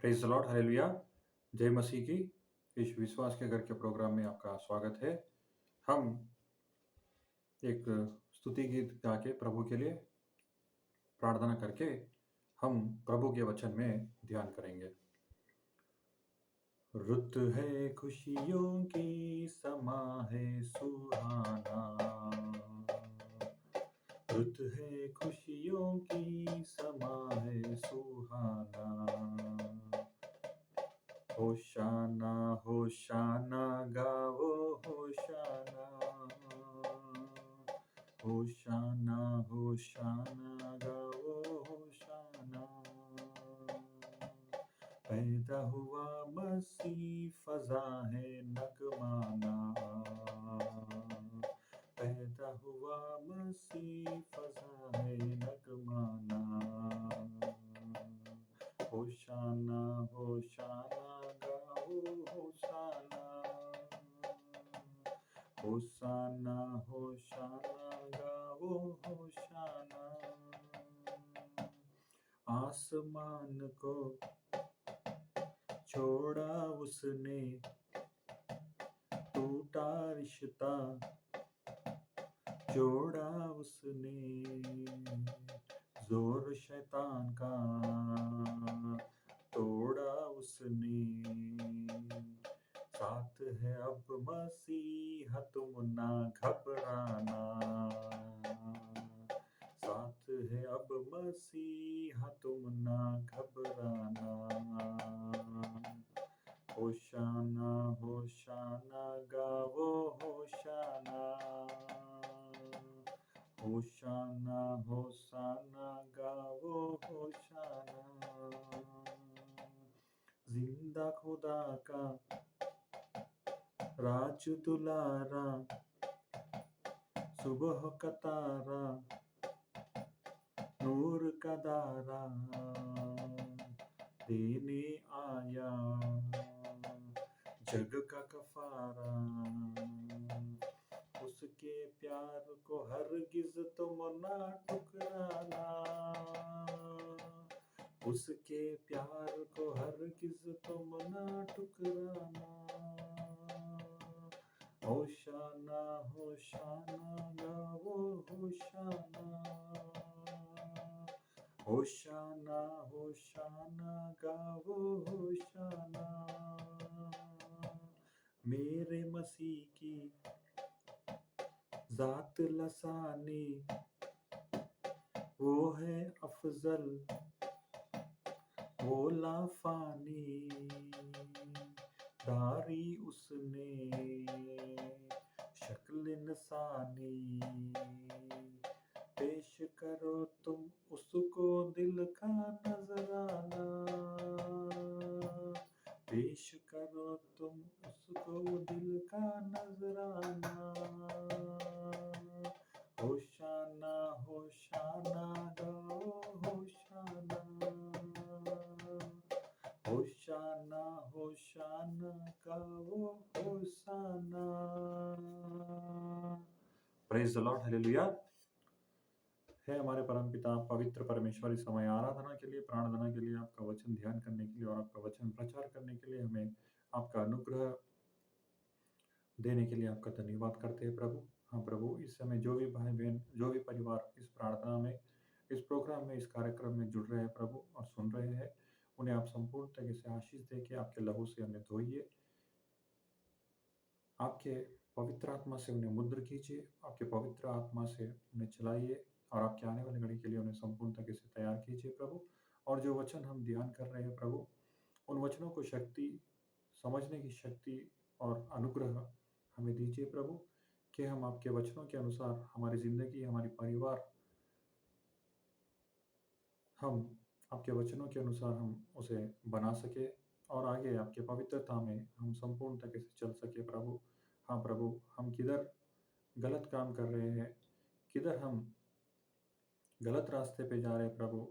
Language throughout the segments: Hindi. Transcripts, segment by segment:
Praise the lord, hallelujah. जय मसीह की। इस विश्वास के घर के प्रोग्राम में आपका स्वागत है। हम एक स्तुति गीत गा के प्रभु के लिए प्रार्थना करके हम प्रभु के वचन में ध्यान करेंगे। रुत है खुशियों की, समा है सुहाना। रुत है खुशियों की, समा है सुहाना। होशाना होशाना गाओ होशाना। होशाना होशाना गाओ होशाना। पैदा हुआ मसीह, फजा है नगमाना। पैदा हुआ मसीह, फजा है नगमाना। होशाना होशाना गाओ होशाना। होशाना होशाना गाओ होशाना। आसमान को छोड़ा उसने, टूटा रिश्ता जोड़ा उसने। जोर शैतान का तोड़ा उसने। साथ है अब मसीहा, तुम ना घबराना। साथ है अब मसीहा, तुम ना घबराना। होशाना होशाना गाओ होशाना। होशाना होशाना गाओ होशाना। जिंदा खुदा का राज दुलारा, सुबह का तारा, नूर का दारा देने आया, जग का कफारा। उसके प्यार को हरगिज तुम ना ठुकराना। उसके प्यार को हरगिज तुम ना ठुकराना। होशाना होशाना गाओ होशाना। होशाना होशाना गाओ होशाना। मेरे मसीह की जात लसानी, वो है अफजल वो लाफानी। दारी उसने शक्ल इंसानी। पेश करो तुम उसको दिल का नजराना। पेश करो तुम उसको दिल का नजराना। होशाना होशाना गाओ होशाना। होशाना होशाना गाओ hosanna. Praise the lord, hallelujah. है हमारे परमपिता पवित्र परमेश्वर, इस समय आराधना के लिए, प्रार्थना के लिए, आपका वचन ध्यान करने के लिए और आपका वचन प्रचार करने के लिए हमें आपका अनुग्रह देने के लिए आपका धन्यवाद करते हैं प्रभु। हाँ प्रभु, इस समय जो भी भाई बहन, जो भी परिवार इस प्रार्थना में, इस प्रोग्राम में, इस कार्यक्रम में जुड़ रहे हैं प्रभु और सुन रहे हैं, उन्हें आप संपूर्ण तरीके से आशीष दे के आपके लहू से उन्हें धोइए, आपके पवित्र आत्मा से उन्हें मुद्र कीजिए, आपके पवित्र आत्मा से उन्हें चलाइए और आपके आने वाली घड़ी के लिए उन्हें संपूर्ण तरीके से तैयार कीजिए प्रभु। और जो वचन हम ध्यान कर रहे हैं प्रभु, उन वचनों को शक्ति, समझने की शक्ति और अनुग्रह हमें दीजिए प्रभु, कि हम आपके वचनों के अनुसार हमारी ज़िंदगी, हमारी परिवार, हम आपके वचनों के अनुसार हम उसे बना सके और आगे आपके पवित्रता में हम संपूर्ण तरीके से चल सके प्रभु। हाँ प्रभु, हम किधर गलत काम कर रहे हैं, किधर हम गलत रास्ते पे जा रहे हैं प्रभु,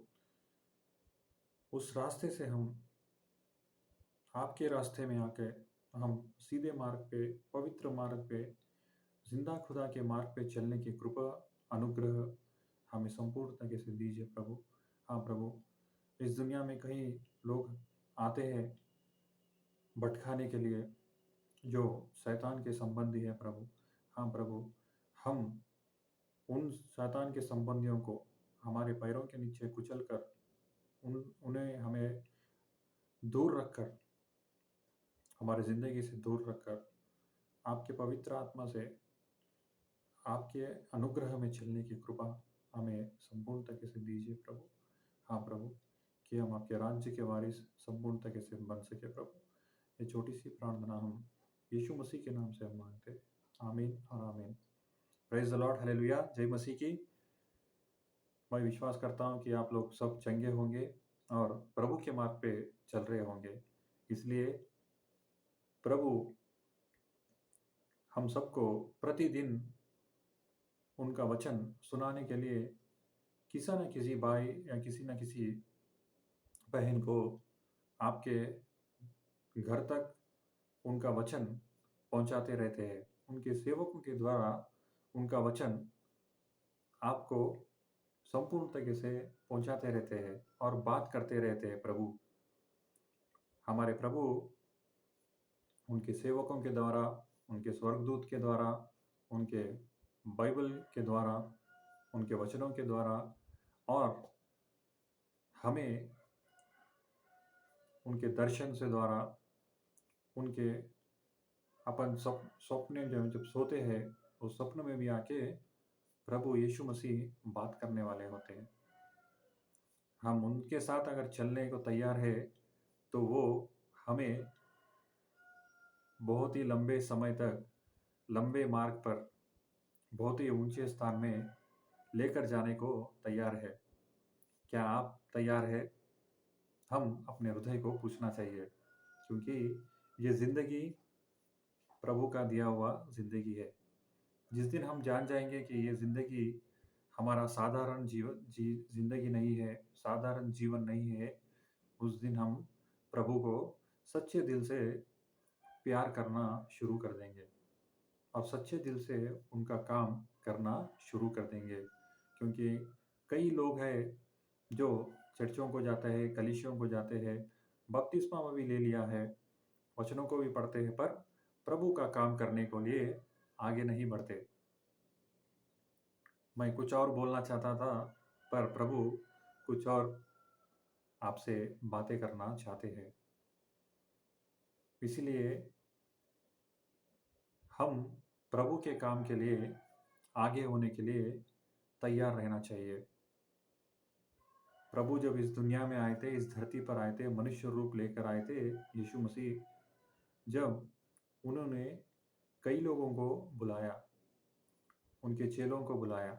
उस रास्ते से हम आपके रास्ते में आके हम सीधे मार्ग पे, पवित्र मार्ग पे, जिंदा खुदा के मार्ग पे चलने की कृपा, अनुग्रह हमें संपूर्ण तरीके से दीजिए प्रभु। हाँ प्रभु, इस दुनिया में कई लोग आते हैं भटकाने के लिए, जो शैतान के संबंधी है प्रभु। हाँ प्रभु, हम उन शैतान के संबंधियों को हमारे पैरों के नीचे कुचल कर उन्हें हमें दूर रखकर, हमारी ज़िंदगी से दूर रखकर आपके पवित्र आत्मा से आपके अनुग्रह में चलने की कृपा हमें संपूर्ण तरीके से दीजिए प्रभु। हाँ प्रभु, कि हम आपके राज्य के वारिस संपूर्ण तरीके से बन सके प्रभु। ये छोटी सी प्रार्थना हम यीशु मसीह के नाम से हम मांगते हैं। आमीन और आमीन। प्रेज द लॉर्ड, हालेलुया, जय मसीह की। मैं विश्वास करता हूँ कि आप लोग सब चंगे होंगे और प्रभु के मार्ग पे चल रहे होंगे। इसलिए प्रभु हम सबको प्रतिदिन उनका वचन सुनाने के लिए किसी न किसी भाई या किसी न किसी बहन को आपके घर तक उनका वचन पहुंचाते रहते हैं। उनके सेवकों के द्वारा उनका वचन आपको संपूर्ण तरीके से पहुंचाते रहते हैं और बात करते रहते हैं प्रभु। हमारे प्रभु उनके सेवकों के द्वारा, उनके स्वर्गदूत के द्वारा, उनके बाइबल के द्वारा, उनके वचनों के द्वारा और हमें उनके दर्शन से द्वारा, उनके अपन स्वप्न जब सोते हैं उस स्वप्न में भी आके प्रभु यीशु मसीह बात करने वाले होते हैं। हम उनके साथ अगर चलने को तैयार है तो वो हमें बहुत ही लंबे समय तक लंबे मार्ग पर बहुत ही ऊंचे स्थान में लेकर जाने को तैयार है। क्या आप तैयार है? हम अपने हृदय को पूछना चाहिए, क्योंकि ये ज़िंदगी प्रभु का दिया हुआ ज़िंदगी है। जिस दिन हम जान जाएंगे कि ये ज़िंदगी हमारा साधारण ज़िंदगी नहीं है, साधारण जीवन नहीं है, उस दिन हम प्रभु को सच्चे दिल से प्यार करना शुरू कर देंगे और सच्चे दिल से उनका काम करना शुरू कर देंगे। क्योंकि कई लोग हैं जो चर्चों को जाते हैं, कलीसियों को जाते हैं, बपतिस्मा भी ले लिया है, वचनों को भी पढ़ते हैं, पर प्रभु का काम करने के लिए आगे नहीं बढ़ते। मैं कुछ और बोलना चाहता था, पर प्रभु कुछ और आपसे बातें करना चाहते हैं। इसलिए हम प्रभु के काम के लिए आगे होने के लिए तैयार रहना चाहिए। प्रभु जब इस दुनिया में आए थे, इस धरती पर आए थे, मनुष्य रूप लेकर आए थे, यीशु मसीह, जब उन्होंने कई लोगों को बुलाया, उनके चेलों को बुलाया,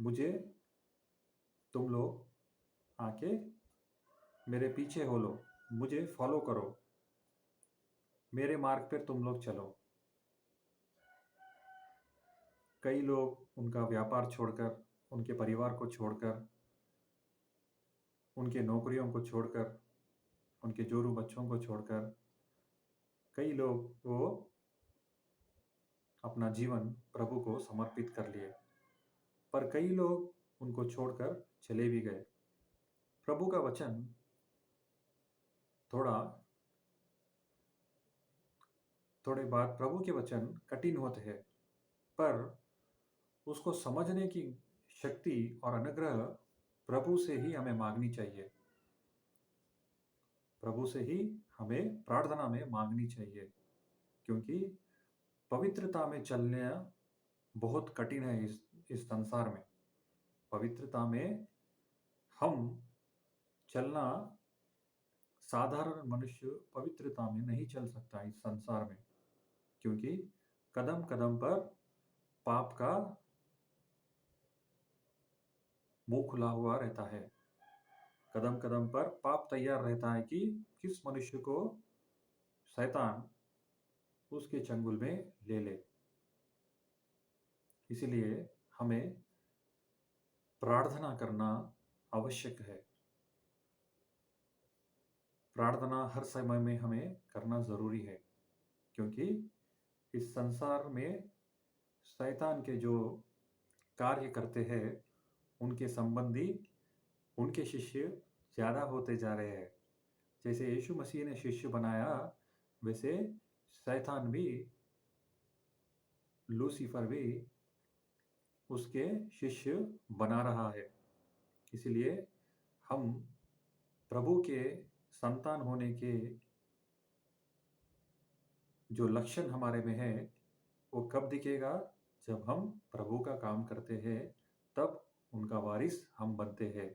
मुझे तुम लोग आके मेरे पीछे हो लो, मुझे फॉलो करो, मेरे मार्ग पर तुम लोग चलो। कई लोग उनका व्यापार छोड़कर, उनके परिवार को छोड़कर, उनके नौकरियों को छोड़कर, उनके जोरू बच्चों को छोड़कर, कई लोग वो अपना जीवन प्रभु को समर्पित कर लिए, पर कई लोग उनको छोड़कर चले भी गए। प्रभु का वचन थोड़े बाद प्रभु के वचन कठिन होते हैं, पर उसको समझने की शक्ति और अनुग्रह प्रभु से ही हमें मांगनी चाहिए। प्रभु से ही हमें प्रार्थना में मांगनी चाहिए, क्योंकि पवित्रता में चलना बहुत कठिन है इस संसार में। पवित्रता में हम चलना, साधारण मनुष्य पवित्रता में नहीं चल सकता इस संसार में, क्योंकि कदम कदम पर पाप का मुंह खुला हुआ रहता है। कदम कदम पर पाप तैयार रहता है कि किस मनुष्य को शैतान उसके चंगुल में ले ले। इसलिए हमें प्रार्थना करना आवश्यक है। प्रार्थना हर समय में हमें करना ज़रूरी है, क्योंकि इस संसार में शैतान के जो कार्य करते हैं, उनके संबंधी, उनके शिष्य ज़्यादा होते जा रहे हैं। जैसे यीशु मसीह ने शिष्य बनाया, वैसे शैतान भी, लूसीफर भी उसके शिष्य बना रहा है। इसलिए हम प्रभु के संतान होने के जो लक्षण हमारे में है, वो कब दिखेगा? जब हम प्रभु का काम करते हैं, तब उनका वारिस हम बनते हैं,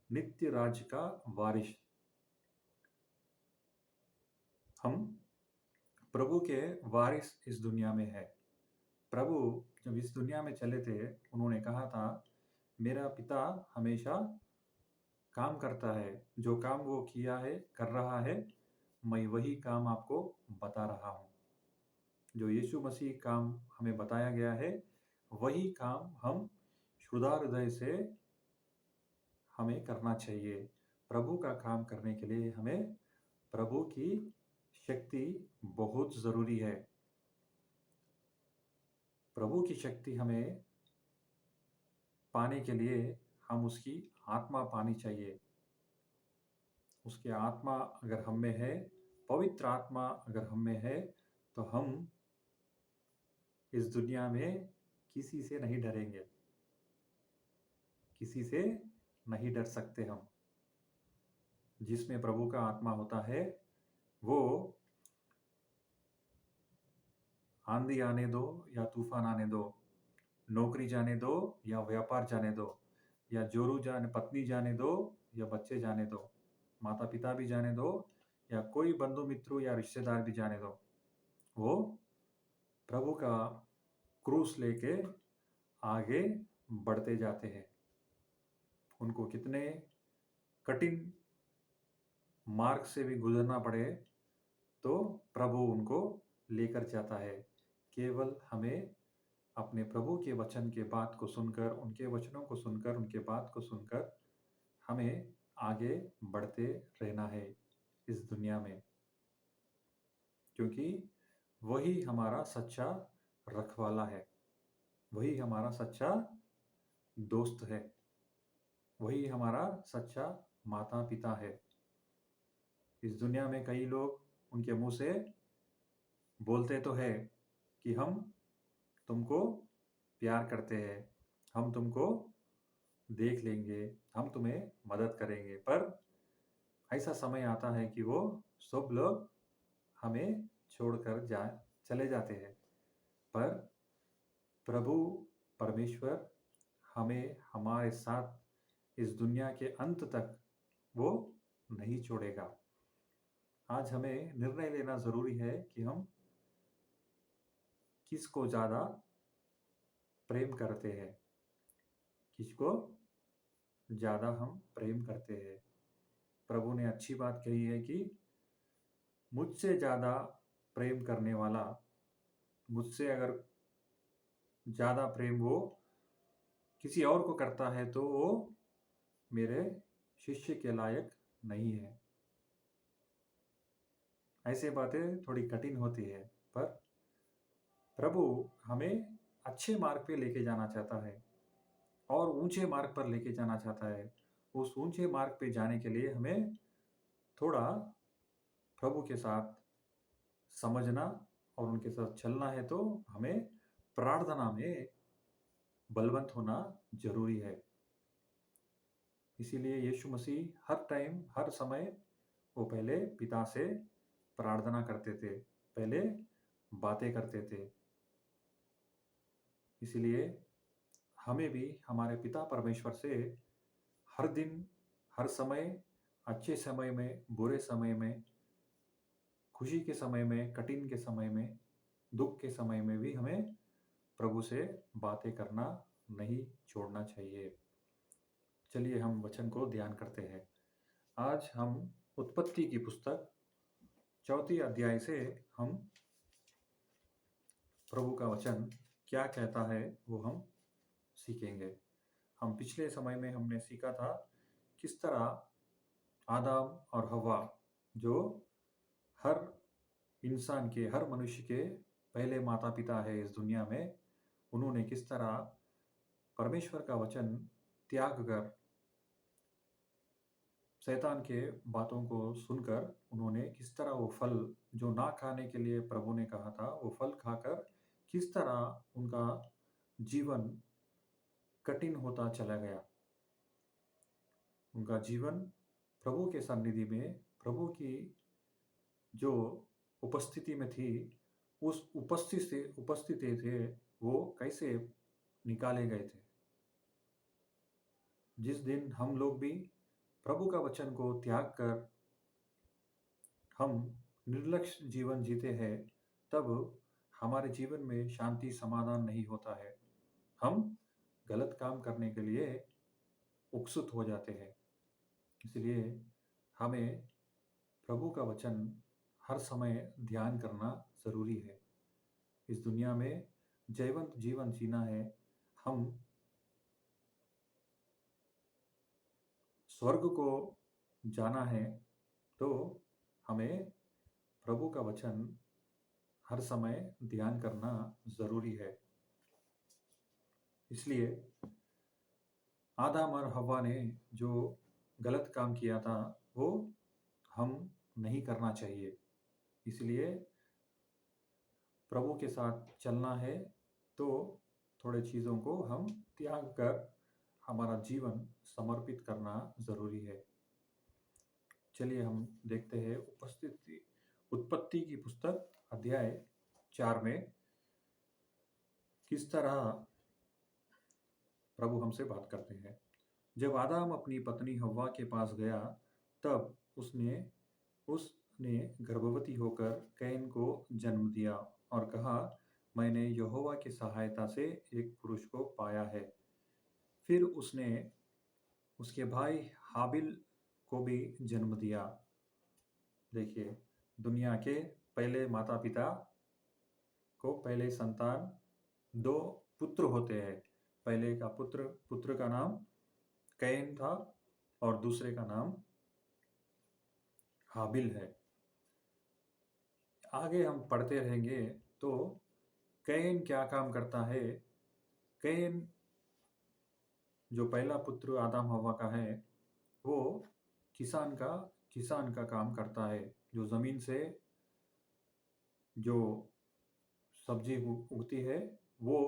नित्य राज्य का वारिस। हम प्रभु के वारिस इस दुनिया में है। प्रभु जब इस दुनिया में चले थे, उन्होंने कहा था, मेरा पिता हमेशा काम करता है, जो काम वो किया है, कर रहा है, मैं वही काम आपको बता रहा हूँ। जो यीशु मसीह काम हमें बताया गया है, वही काम हम शुद्ध हृदय से हमें करना चाहिए। प्रभु का काम करने के लिए हमें प्रभु की शक्ति बहुत ज़रूरी है। प्रभु की शक्ति हमें पाने के लिए हम उसकी आत्मा पानी चाहिए। उसकी आत्मा अगर हम में है, पवित्र आत्मा अगर हम में है, तो हम इस दुनिया में किसी से नहीं डरेंगे, किसी से नहीं डर सकते हम। जिसमें प्रभु का आत्मा होता है, वो आंधी आने दो या तूफान आने दो, नौकरी जाने दो या व्यापार जाने दो, या जोरू जाने, पत्नी जाने दो या बच्चे जाने दो, माता पिता भी जाने दो या कोई बंधु मित्र या रिश्तेदार भी जाने दो, वो प्रभु का क्रूस लेके आगे बढ़ते जाते हैं। उनको कितने कठिन मार्ग से भी गुजरना पड़े, तो प्रभु उनको लेकर जाता है। केवल हमें अपने प्रभु के वचन के बात को सुनकर, उनके वचनों को सुनकर, उनके बात को सुनकर हमें आगे बढ़ते रहना है इस दुनिया में, क्योंकि वही हमारा सच्चा रखवाला है, वही हमारा सच्चा दोस्त है, वही हमारा सच्चा माता पिता है। इस दुनिया में कई लोग उनके मुंह से बोलते तो है कि हम तुमको प्यार करते हैं, हम तुमको देख लेंगे, हम तुम्हें मदद करेंगे, पर ऐसा समय आता है कि वो सब लोग हमें छोड़कर चले जाते हैं। पर प्रभु परमेश्वर हमें हमारे साथ इस दुनिया के अंत तक वो नहीं छोड़ेगा। आज हमें निर्णय लेना ज़रूरी है कि हम किसको ज़्यादा प्रेम करते हैं, किसको ज़्यादा हम प्रेम करते हैं। प्रभु ने अच्छी बात कही है कि मुझसे ज़्यादा प्रेम करने वाला, मुझसे अगर ज़्यादा प्रेम वो किसी और को करता है, तो वो मेरे शिष्य के लायक नहीं है। ऐसे बातें थोड़ी कठिन होती है, पर प्रभु हमें अच्छे मार्ग पे लेके जाना चाहता है और ऊंचे मार्ग पर लेके जाना चाहता है। उस ऊंचे मार्ग पे जाने के लिए हमें थोड़ा प्रभु के साथ समझना और उनके साथ चलना है, तो हमें प्रार्थना में बलवंत होना जरूरी है। इसीलिए यीशु मसीह हर टाइम, हर समय वो पहले पिता से प्रार्थना करते थे, पहले बातें करते थे। इसलिए हमें भी हमारे पिता परमेश्वर से हर दिन, हर समय, अच्छे समय में, बुरे समय में, खुशी के समय में, कठिन के समय में, दुख के समय में भी हमें प्रभु से बातें करना नहीं छोड़ना चाहिए। चलिए हम वचन को ध्यान करते हैं। आज हम उत्पत्ति की पुस्तक 4 अध्याय से हम प्रभु का वचन क्या कहता है वो हम सीखेंगे। हम पिछले समय में हमने सीखा था किस तरह आदम और हव्वा, जो हर इंसान के, हर मनुष्य के पहले माता पिता है इस दुनिया में, उन्होंने किस तरह परमेश्वर का वचन त्याग कर शैतान के बातों को सुनकर उन्होंने किस तरह वो फल जो ना खाने के लिए प्रभु ने कहा था, वो फल खाकर किस तरह उनका जीवन कठिन होता चला गया। उनका जीवन प्रभु के सन्निधि में, प्रभु की जो उपस्थिति में थी, उस उपस्थिति थे, वो कैसे निकाले गए थे। जिस दिन हम लोग भी प्रभु का वचन को त्याग कर हम निर्लक्ष्य जीवन जीते हैं, तब हमारे जीवन में शांति समाधान नहीं होता है। हम गलत काम करने के लिए उत्सुक हो जाते हैं। इसलिए हमें प्रभु का वचन हर समय ध्यान करना ज़रूरी है। इस दुनिया में जयवंत जीवन जीना है, हम स्वर्ग को जाना है, तो हमें प्रभु का वचन हर समय ध्यान करना ज़रूरी है। इसलिए आदम और हव्वा ने जो गलत काम किया था, वो हम नहीं करना चाहिए। इसलिए प्रभु के साथ चलना है, तो थोड़े चीज़ों को हम त्याग कर हमारा जीवन समर्पित करना ज़रूरी है। चलिए हम देखते हैं उत्पत्ति की पुस्तक अध्याय 4 में किस तरह प्रभु हमसे बात करते हैं। जब आदम अपनी पत्नी हव्वा के पास गया, तब उसने गर्भवती होकर कैन को जन्म दिया और कहा, मैंने यहोवा की सहायता से एक पुरुष को पाया है। फिर उसने उसके भाई हाबिल को भी जन्म दिया। देखिए, दुनिया के पहले माता पिता को पहले संतान 2 पुत्र होते हैं। पहले का पुत्र का नाम कैन था और दूसरे का नाम हाबिल है। आगे हम पढ़ते रहेंगे तो कैन क्या काम करता है। कैन जो पहला पुत्र आदम हव्वा का है, वो किसान का काम करता है। जो ज़मीन से जो सब्जी उगती है, वो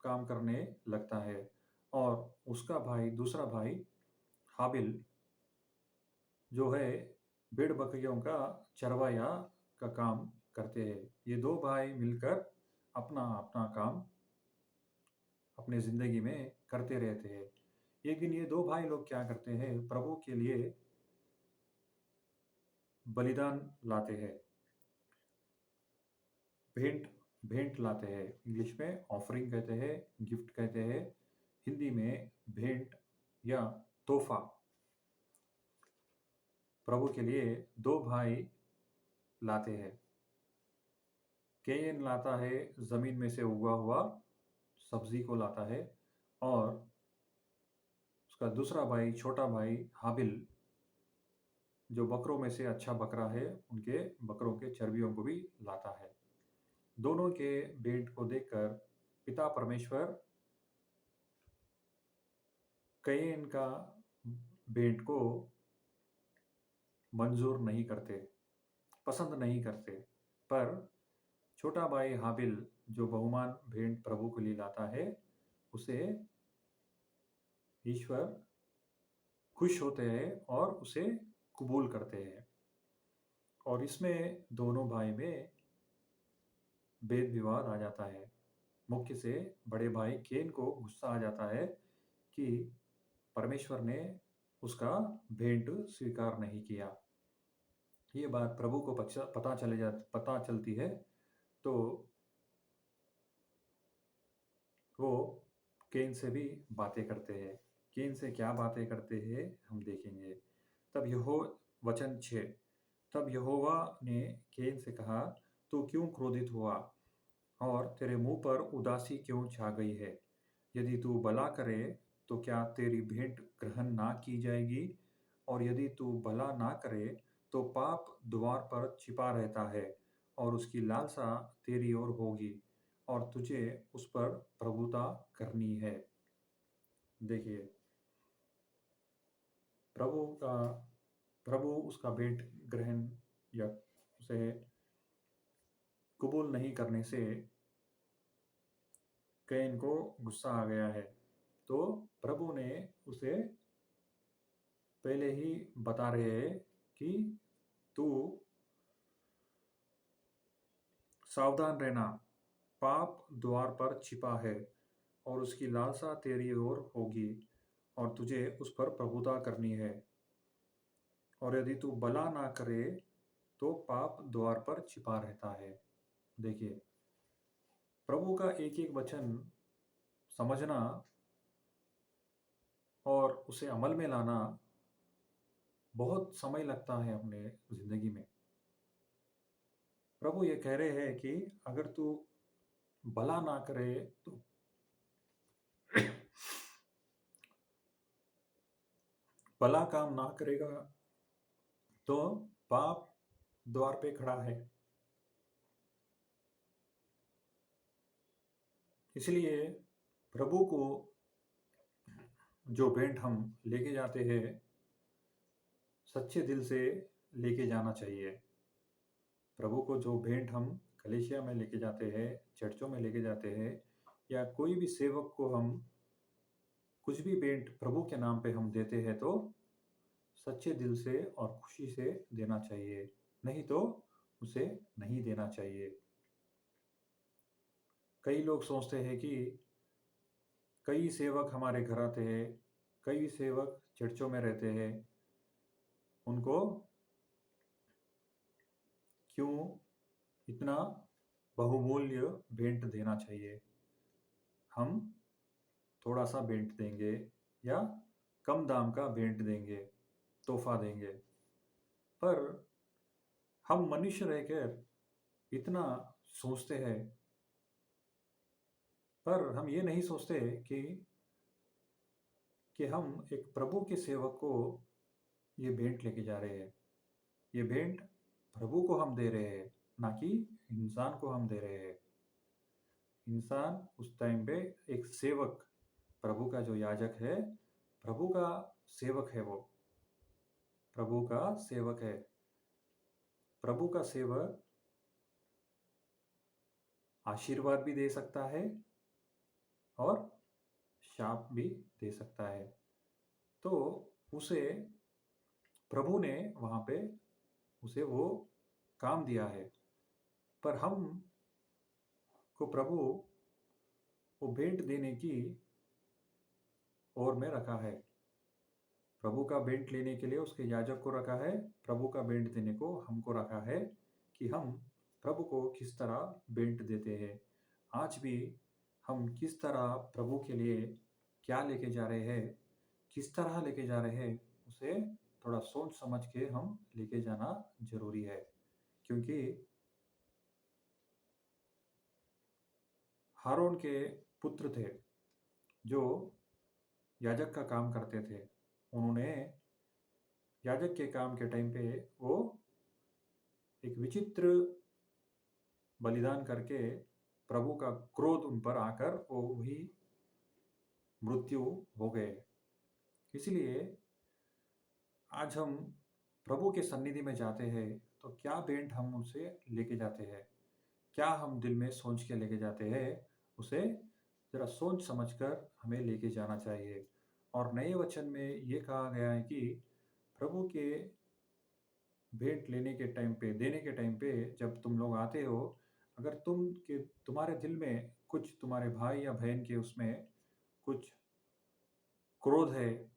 काम करने लगता है। और उसका दूसरा भाई हाबिल जो है, भेड़ बकरियों का चरवाया का काम करते हैं। ये 2 भाई मिलकर अपना काम अपने ज़िंदगी में करते रहते हैं। एक दिन ये 2 भाई लोग क्या करते हैं, प्रभु के लिए बलिदान लाते हैं। भेंट लाते हैं। इंग्लिश में ऑफरिंग कहते हैं, गिफ्ट कहते हैं। हिंदी में भेंट या तोहफा। प्रभु के लिए 2 भाई लाते हैं। कैन लाता है ज़मीन में से उगा हुआ सब्जी को लाता है, और उसका दूसरा भाई, छोटा भाई हाबिल, जो बकरों में से अच्छा बकरा है, उनके बकरों के चर्बियों को भी लाता है। दोनों के भेंट को देखकर पिता परमेश्वर कैन का भेंट को मंजूर नहीं करते, पसंद नहीं करते। पर छोटा भाई हाबिल जो बहुमान भेंट प्रभु के लिए लाता है, उसे ईश्वर खुश होते हैं और उसे कबूल करते हैं। और इसमें दोनों भाई में भेद विवाद आ जाता है। मुख्य से बड़े भाई कैन को गुस्सा आ जाता है कि परमेश्वर ने उसका भेंट स्वीकार नहीं किया। ये बात प्रभु को पता चलती है, तो वो कैन से भी बातें करते हैं। कैन से क्या बातें करते हैं हम देखेंगे। वचन 6। तब यहोवा ने कैन से कहा, तू क्यों क्रोधित हुआ और तेरे मुंह पर उदासी क्यों छा गई है? यदि तू भला करे तो क्या तेरी भेंट ग्रहण ना की जाएगी? और यदि तू भला ना करे तो पाप द्वार पर छिपा रहता है और उसकी लालसा तेरी ओर होगी और तुझे उस पर प्रभुता करनी है। देखिए, प्रभु का प्रभु उसका भेंट ग्रहण या उसे कबूल नहीं करने से कैन को गुस्सा आ गया है। तो प्रभु ने उसे पहले ही बता रहे हैं कि तू सावधान रहना, पाप द्वार पर छिपा है और उसकी लालसा तेरी ओर होगी और तुझे उस पर प्रभुता करनी है। और यदि तू भला ना करे तो पाप द्वार पर छिपा रहता है। देखिए, प्रभु का एक-एक वचन समझना और उसे अमल में लाना बहुत समय लगता है अपने ज़िंदगी में। प्रभु ये कह रहे हैं कि अगर तू भला ना करे तो भला काम ना करेगा तो पाप द्वार पे खड़ा है। इसलिए प्रभु को जो भेंट हम लेके जाते हैं, सच्चे दिल से लेके जाना चाहिए। प्रभु को जो भेंट हम कलीसिया में लेके जाते हैं, चर्चों में लेके जाते हैं या कोई भी सेवक को हम कुछ भी भेंट प्रभु के नाम पे हम देते हैं तो सच्चे दिल से और खुशी से देना चाहिए, नहीं तो उसे नहीं देना चाहिए। कई लोग सोचते हैं कि कई सेवक हमारे घर आते हैं, कई सेवक चर्चों में रहते हैं, उनको क्यों इतना बहुमूल्य भेंट देना चाहिए? हम थोड़ा-सा भेंट देंगे या कम दाम का भेंट देंगे, तोहफ़ा देंगे। पर हम मनुष्य रहकर इतना सोचते हैं, पर हम ये नहीं सोचते कि हम एक प्रभु के सेवक को ये भेंट लेके जा रहे हैं। ये भेंट प्रभु को हम दे रहे हैं, ना कि इंसान को हम दे रहे हैं। इंसान उस टाइम पे एक सेवक, प्रभु का जो याजक है, प्रभु का सेवक है वो, प्रभु का सेवक है। प्रभु का सेवक आशीर्वाद भी दे सकता है और शाप भी दे सकता है। तो उसे प्रभु ने वहाँ पे उसे वो काम दिया है। पर हम को प्रभु वो भेंट देने की ओर में रखा है। प्रभु का भेंट लेने के लिए उसके याजक को रखा है, प्रभु का भेंट देने को हमको रखा है कि हम प्रभु को किस तरह भेंट देते हैं। आज भी हम किस तरह प्रभु के लिए क्या लेके जा रहे हैं, किस तरह लेके जा रहे हैं, उसे थोड़ा सोच समझ के हम लेके जाना ज़रूरी है। क्योंकि हारून के पुत्र थे, जो याजक का काम करते थे। उन्होंने याजक के काम के टाइम पे वो एक विचित्र बलिदान करके प्रभु का क्रोध उन पर आकर वो वही मृत्यु हो गए। इसलिए आज हम प्रभु के सन्निधि में जाते हैं तो क्या भेंट हम उनसे लेके जाते हैं, क्या हम दिल में सोच के लेके जाते हैं, उसे जरा सोच समझकर हमें लेके जाना चाहिए। और नए वचन में ये कहा गया है कि प्रभु के भेंट लेने के टाइम पे, देने के टाइम पे जब तुम लोग आते हो, अगर तुम्हारे दिल में कुछ तुम्हारे भाई या बहन के उसमें कुछ क्रोध है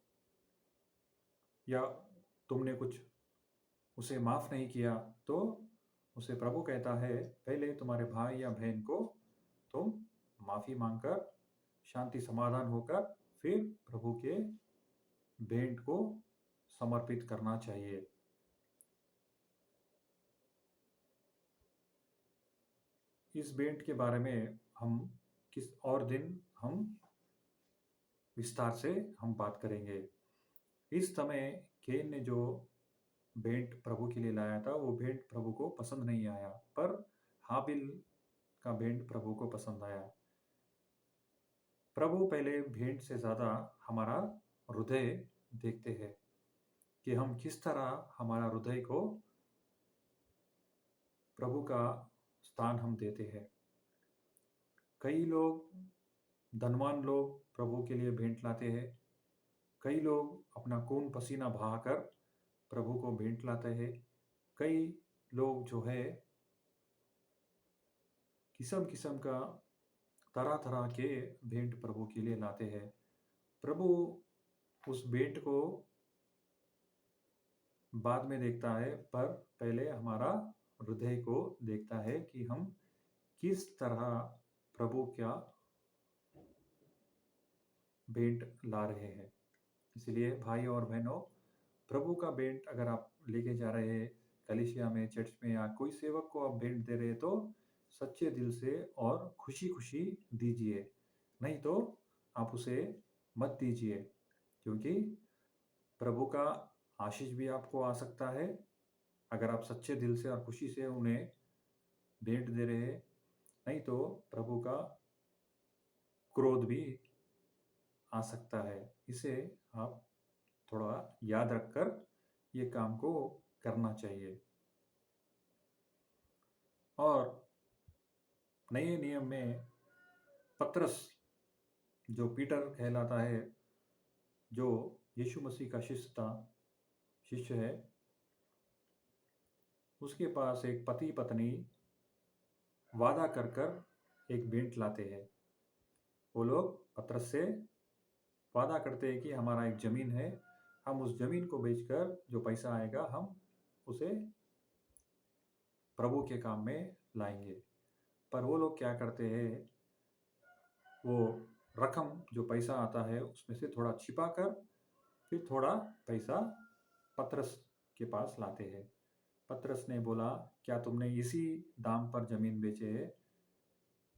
या तुमने कुछ उसे माफ़ नहीं किया, तो उसे प्रभु कहता है पहले तुम्हारे भाई या बहन को तुम माफ़ी मांगकर शांति समाधान होकर फिर प्रभु के भेंट को समर्पित करना चाहिए। इस भेंट के बारे में हम किस और दिन हम विस्तार से हम बात करेंगे। इस समय कैन ने जो भेंट प्रभु के लिए लाया था, वो भेंट प्रभु को पसंद नहीं आया, पर हाबिल का भेंट प्रभु को पसंद आया। प्रभु पहले भेंट से ज़्यादा हमारा हृदय देखते हैं कि हम किस तरह हमारा हृदय को प्रभु का स्थान हम देते हैं। कई लोग, धनवान लोग प्रभु के लिए भेंट लाते हैं। कई लोग अपना खून पसीना बहाकर प्रभु को भेंट लाते हैं। कई लोग जो है किस्म-किस्म का तरह-तरह के भेंट प्रभु के लिए लाते हैं। प्रभु उस भेंट को बाद में देखता है, पर पहले हमारा हृदय को देखता है कि हम किस तरह प्रभु का भेंट ला रहे हैं। इसलिए भाई और बहनों, प्रभु का भेंट अगर आप लेके जा रहे हैं कलीसिया में, चर्च में या कोई सेवक को आप भेंट दे रहे हैं तो सच्चे दिल से और खुशी-खुशी दीजिए। नहीं तो आप उसे मत दीजिए, क्योंकि प्रभु का आशीष भी आपको आ सकता है अगर आप सच्चे दिल से और खुशी से उन्हें भेंट दे रहे हैं। नहीं तो प्रभु का क्रोध भी आ सकता है। इसे आप थोड़ा याद रखकर ये काम को करना चाहिए। और नए नियम में पतरस, जो पीटर कहलाता है, जो यीशु मसीह का शिष्य है, उसके पास एक पति पत्नी वादा कर कर एक भेंट लाते हैं। वो लोग पतरस से वादा करते हैं कि हमारा एक ज़मीन है, हम उस ज़मीन को बेचकर जो पैसा आएगा हम उसे प्रभु के काम में लाएंगे। पर वो लोग क्या करते हैं, वो रकम जो पैसा आता है उसमें से थोड़ा छिपा कर फिर थोड़ा पैसा पतरस के पास लाते हैं। पतरस ने बोला, क्या तुमने इसी दाम पर ज़मीन बेचे है?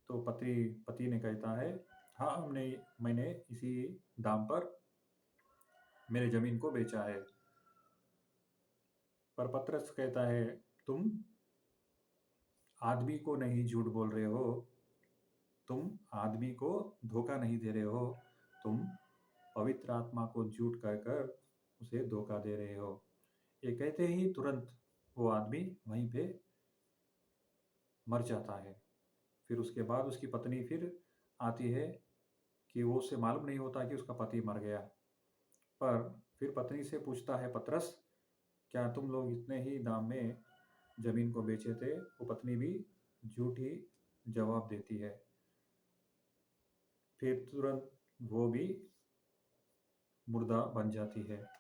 तो पति ने कहता है, हाँ, मैंने इसी दाम पर मेरे ज़मीन को बेचा है। पर पतरस कहता है, तुम आदमी को नहीं झूठ बोल रहे हो, तुम आदमी को धोखा नहीं दे रहे हो, तुम पवित्र आत्मा को झूठ कहकर उसे धोखा दे रहे हो। ये कहते ही तुरंत वो आदमी वहीं पे मर जाता है। फिर उसके बाद उसकी पत्नी फिर आती है कि वो उसे मालूम नहीं होता कि उसका पति मर गया। पर फिर पत्नी से पूछता है पतरस, क्या तुम लोग इतने ही दाम में ज़मीन को बेचे थे? वो पत्नी भी झूठी जवाब देती है। फिर तुरंत वो भी मुर्दा बन जाती है।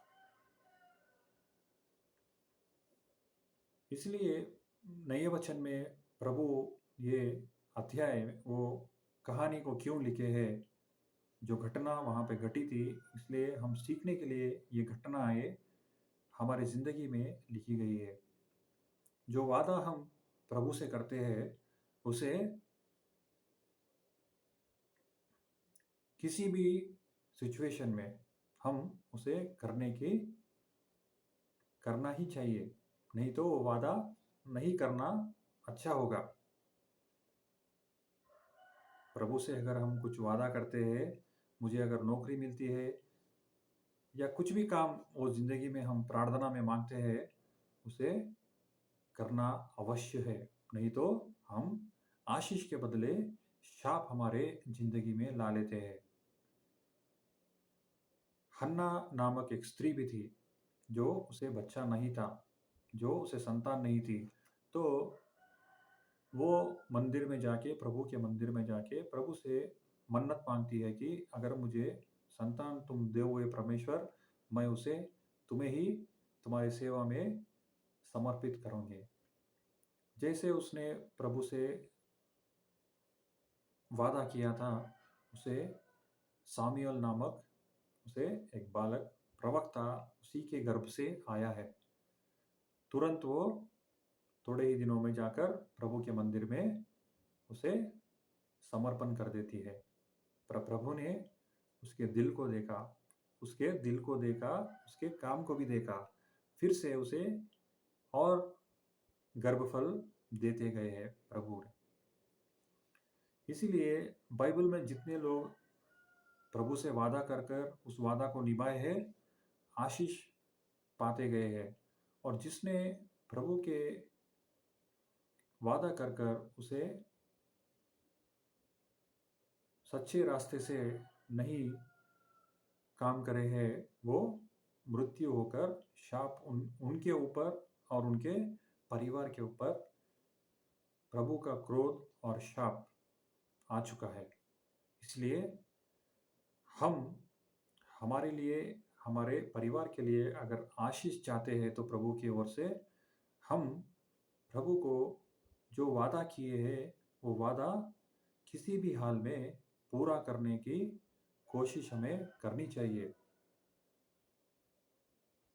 इसलिए नए वचन में प्रभु ये अध्याय, वो कहानी को क्यों लिखे है, जो घटना वहाँ पे घटी थी, इसलिए हम सीखने के लिए ये घटनाएं हमारे ज़िंदगी में लिखी गई है। जो वादा हम प्रभु से करते हैं उसे किसी भी सिचुएशन में हम उसे करना ही चाहिए। नहीं तो वो वादा नहीं करना अच्छा होगा। प्रभु से अगर हम कुछ वादा करते हैं, मुझे अगर नौकरी मिलती है या कुछ भी काम वो ज़िंदगी में हम प्रार्थना में मांगते हैं, उसे करना अवश्य है। नहीं तो हम आशीष के बदले शाप हमारे ज़िंदगी में ला लेते हैं। हन्ना नामक एक स्त्री भी थी, जो उसे बच्चा नहीं था, जो उसे संतान नहीं थी। तो वो मंदिर में जाके, प्रभु के मंदिर में जाके प्रभु से मन्नत मांगती है कि अगर मुझे संतान तुम दोगे परमेश्वर, मैं उसे तुम्हें ही तुम्हारी सेवा में समर्पित करूँगी। जैसे उसने प्रभु से वादा किया था, उसे सामुएल नामक उसे एक बालक प्रवक्ता उसी के गर्भ से आया है। तुरंत वो थोड़े ही दिनों में जाकर प्रभु के मंदिर में उसे समर्पण कर देती है। पर प्रभु ने उसके दिल को देखा, उसके काम को भी देखा। फिर से उसे और गर्भफल देते गए हैं प्रभु ने। इसीलिए बाइबल में जितने लोग प्रभु से वादा कर कर उस वादा को निभाए हैं, आशीष पाते गए हैं। और जिसने प्रभु के वादा कर कर उसे सच्चे रास्ते से नहीं काम करे हैं, वो मृत्यु होकर शाप उनके ऊपर और उनके परिवार के ऊपर प्रभु का क्रोध और शाप आ चुका है। इसलिए हम हमारे लिए, हमारे परिवार के लिए अगर आशीष चाहते हैं तो प्रभु की ओर से हम प्रभु को जो वादा किए हैं वो वादा किसी भी हाल में पूरा करने की कोशिश हमें करनी चाहिए।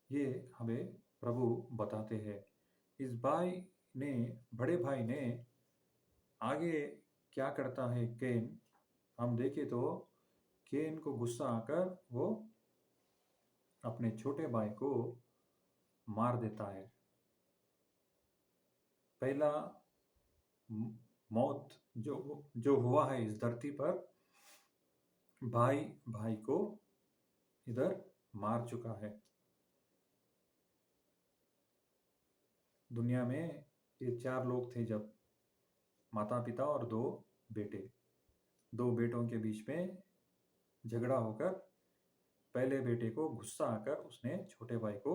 ये हमें प्रभु बताते हैं। इस बड़े भाई ने आगे क्या करता है केन, हम देखें तो केन को गुस्सा आकर वो अपने छोटे भाई को मार देता है। पहला मौत जो हुआ है इस धरती पर, भाई भाई को इधर मार चुका है। दुनिया में ये 4 लोग थे, जब माता पिता और 2 बेटे, 2 बेटों के बीच में झगड़ा होकर पहले बेटे को गुस्सा आकर उसने छोटे भाई को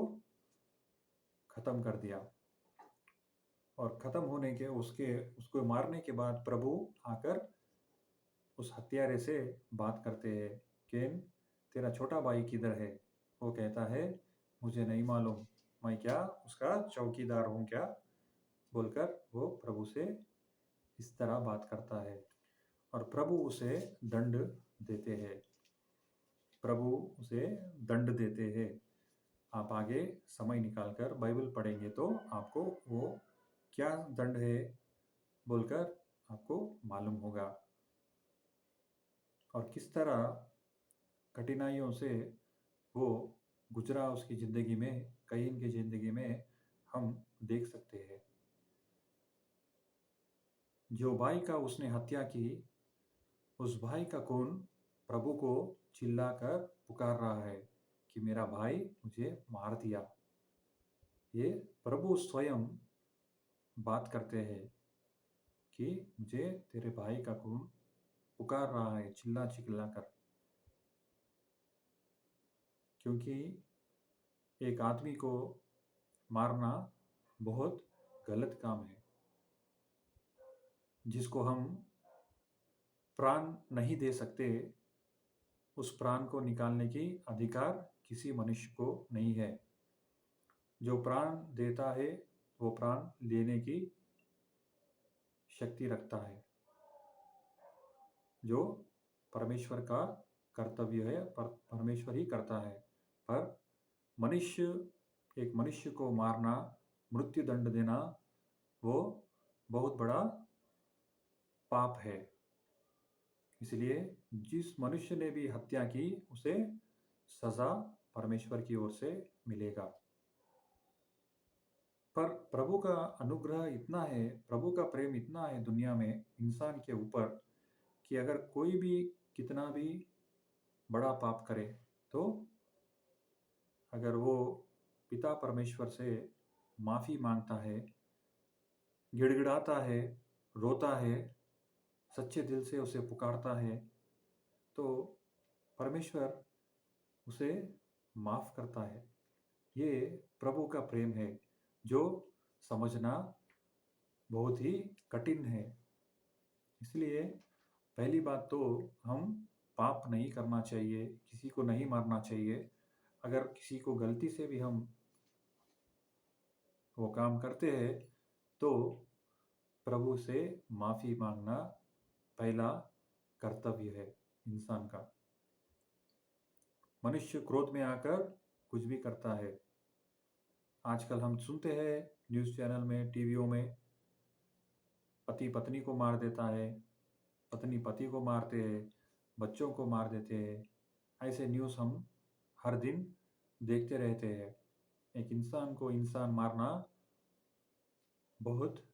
खत्म कर दिया। और खत्म होने के उसको मारने के बाद प्रभु आकर उस हत्यारे से बात करते हैं, केन तेरा छोटा भाई किधर है? वो कहता है मुझे नहीं मालूम, मैं क्या उसका चौकीदार हूँ क्या? बोलकर वो प्रभु से इस तरह बात करता है और प्रभु उसे दंड देते हैं। प्रभु उसे दंड देते हैं। आप आगे समय निकालकर बाइबल पढ़ेंगे तो आपको वो क्या दंड है बोलकर आपको मालूम होगा और किस तरह कठिनाइयों से वो गुजरा उसकी ज़िंदगी में, कईन की ज़िंदगी में हम देख सकते हैं। जो भाई का उसने हत्या की, उस भाई का खून प्रभु को चिल्लाकर पुकार रहा है कि मेरा भाई मुझे मार दिया। ये प्रभु स्वयं बात करते हैं कि मुझे तेरे भाई का खून पुकार रहा है चिल्ला चिल्ला कर, क्योंकि एक आदमी को मारना बहुत गलत काम है। जिसको हम प्राण नहीं दे सकते, उस प्राण को निकालने की अधिकार किसी मनुष्य को नहीं है। जो प्राण देता है वो प्राण लेने की शक्ति रखता है, जो परमेश्वर का कर्तव्य है, परमेश्वर ही करता है। पर एक मनुष्य को मारना, मृत्यु दंड देना, वो बहुत बड़ा पाप है। इसलिए जिस मनुष्य ने भी हत्या की उसे सजा परमेश्वर की ओर से मिलेगा। पर प्रभु का अनुग्रह इतना है, प्रभु का प्रेम इतना है दुनिया में इंसान के ऊपर कि अगर कोई भी कितना भी बड़ा पाप करे तो अगर वो पिता परमेश्वर से माफ़ी मांगता है, गिड़गिड़ाता है, रोता है, सच्चे दिल से उसे पुकारता है, तो परमेश्वर उसे माफ़ करता है। ये प्रभु का प्रेम है जो समझना बहुत ही कठिन है। इसलिए पहली बात तो हम पाप नहीं करना चाहिए, किसी को नहीं मारना चाहिए। अगर किसी को गलती से भी हम वो काम करते हैं तो प्रभु से माफ़ी मांगना पहला कर्तव्य है इंसान का। मनुष्य क्रोध में आकर कुछ भी करता है। आजकल हम सुनते हैं न्यूज़ चैनल में, टीवियों में, पति पत्नी को मार देता है, पत्नी पति को मारते हैं, बच्चों को मार देते हैं। ऐसे न्यूज़ हम हर दिन देखते रहते हैं। एक इंसान को इंसान मारना बहुत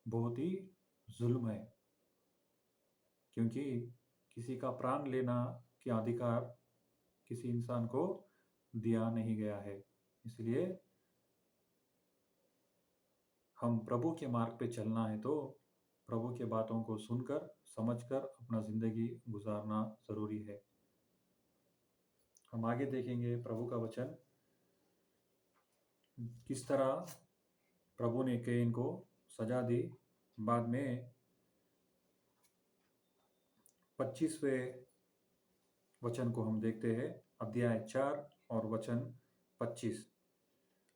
बहुत ही जुल्म है, क्योंकि किसी का प्राण लेना के अधिकार किसी इंसान को दिया नहीं गया है। इसलिए हम प्रभु के मार्ग पे चलना है तो प्रभु की बातों को सुनकर, समझकर अपना ज़िंदगी गुज़ारना ज़रूरी है। हम आगे देखेंगे प्रभु का वचन किस तरह प्रभु ने कैन को सज़ा दी। बाद में 25वें वचन को हम देखते हैं, अध्याय 4 और वचन 25।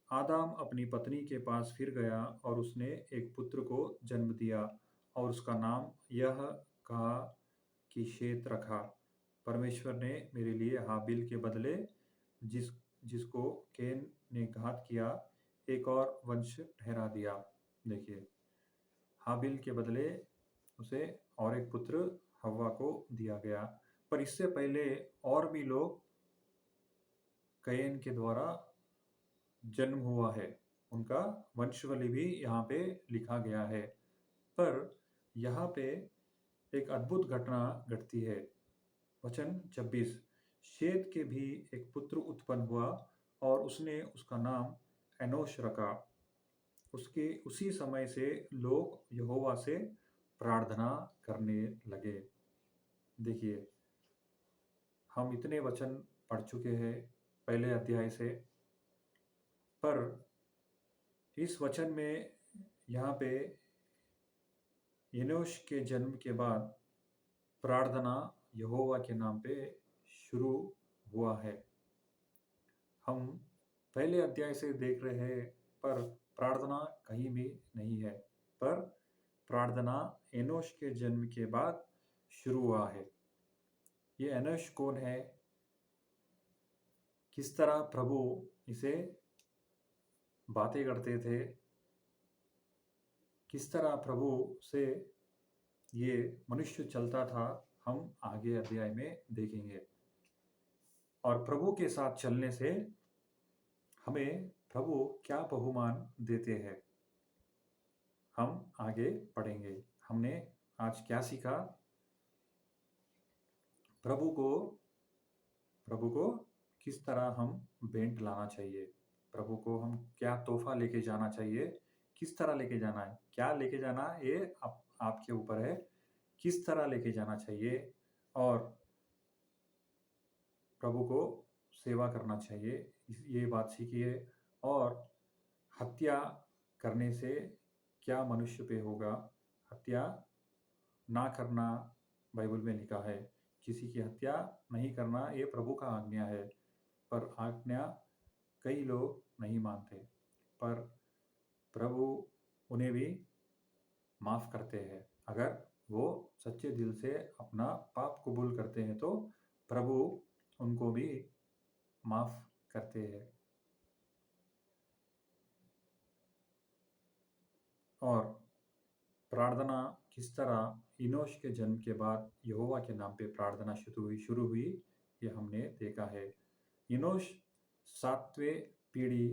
आदाम अपनी पत्नी के पास फिर गया और उसने एक पुत्र को जन्म दिया और उसका नाम यह कहा कि शेत रखा। परमेश्वर ने मेरे लिए हाबिल के बदले जिसको कैन ने घात किया, एक और वंश ठहरा दिया। देखिए, हाबिल के बदले उसे और एक पुत्र हव्वा को दिया गया। पर इससे पहले और भी लोग कैन के द्वारा जन्म हुआ है, उनका वंशावली भी यहाँ पे लिखा गया है। पर यहाँ पे एक अद्भुत घटना घटती है। वचन 26, शेत के भी एक पुत्र उत्पन्न हुआ और उसने उसका नाम एनोश रखा। उसके उसी समय से लोग यहोवा से प्रार्थना करने लगे। देखिए, हम इतने वचन पढ़ चुके हैं पहले अध्याय से, पर इस वचन में यहाँ पे एनोश के जन्म के बाद प्रार्थना यहोवा के नाम पे शुरू हुआ है। हम पहले अध्याय से देख रहे हैं, पर प्रार्थना कहीं भी नहीं है, पर प्रार्थना एनोश के जन्म के बाद शुरू हुआ है। ये एनोश कौन है? किस तरह प्रभु इसे बातें करते थे, किस तरह प्रभु से ये मनुष्य चलता था, हम आगे अध्याय में देखेंगे। और प्रभु के साथ चलने से हमें प्रभु क्या बहुमान देते हैं, हम आगे पढ़ेंगे। हमने आज क्या सीखा? प्रभु को किस तरह हम भेंट लाना चाहिए, प्रभु को हम क्या तोहफा लेके जाना चाहिए, किस तरह लेके जाना है, क्या लेके जाना ये आपके ऊपर है, किस तरह लेके जाना चाहिए। और प्रभु को सेवा करना चाहिए, ये बात सीखिए। और हत्या करने से क्या मनुष्य पे होगा, हत्या ना करना बाइबल में लिखा है। किसी की हत्या नहीं करना ये प्रभु का आज्ञा है, पर आज्ञा कई लोग नहीं मानते, पर प्रभु उन्हें भी माफ़ करते हैं। अगर वो सच्चे दिल से अपना पाप कबूल करते हैं तो प्रभु उनको भी माफ़ करते हैं। और प्रार्थना किस तरह इनोश के जन्म के बाद यहोवा के नाम पे प्रार्थना शुरू हुई, ये हमने देखा है। इनोश 7वें पीढ़ी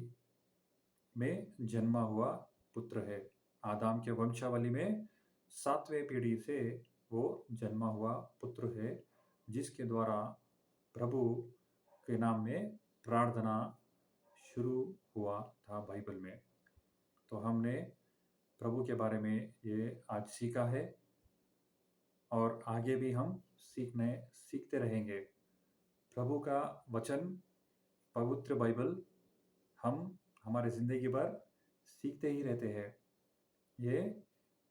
में जन्मा हुआ पुत्र है। आदाम के वंशावली में 7वें पीढ़ी से वो जन्मा हुआ पुत्र है, जिसके द्वारा प्रभु के नाम में प्रार्थना शुरू हुआ था बाइबल में। तो हमने प्रभु के बारे में ये आज सीखा है और आगे भी हम सीखते रहेंगे। प्रभु का वचन, पवित्र बाइबल हम हमारे ज़िंदगी भर सीखते ही रहते हैं। ये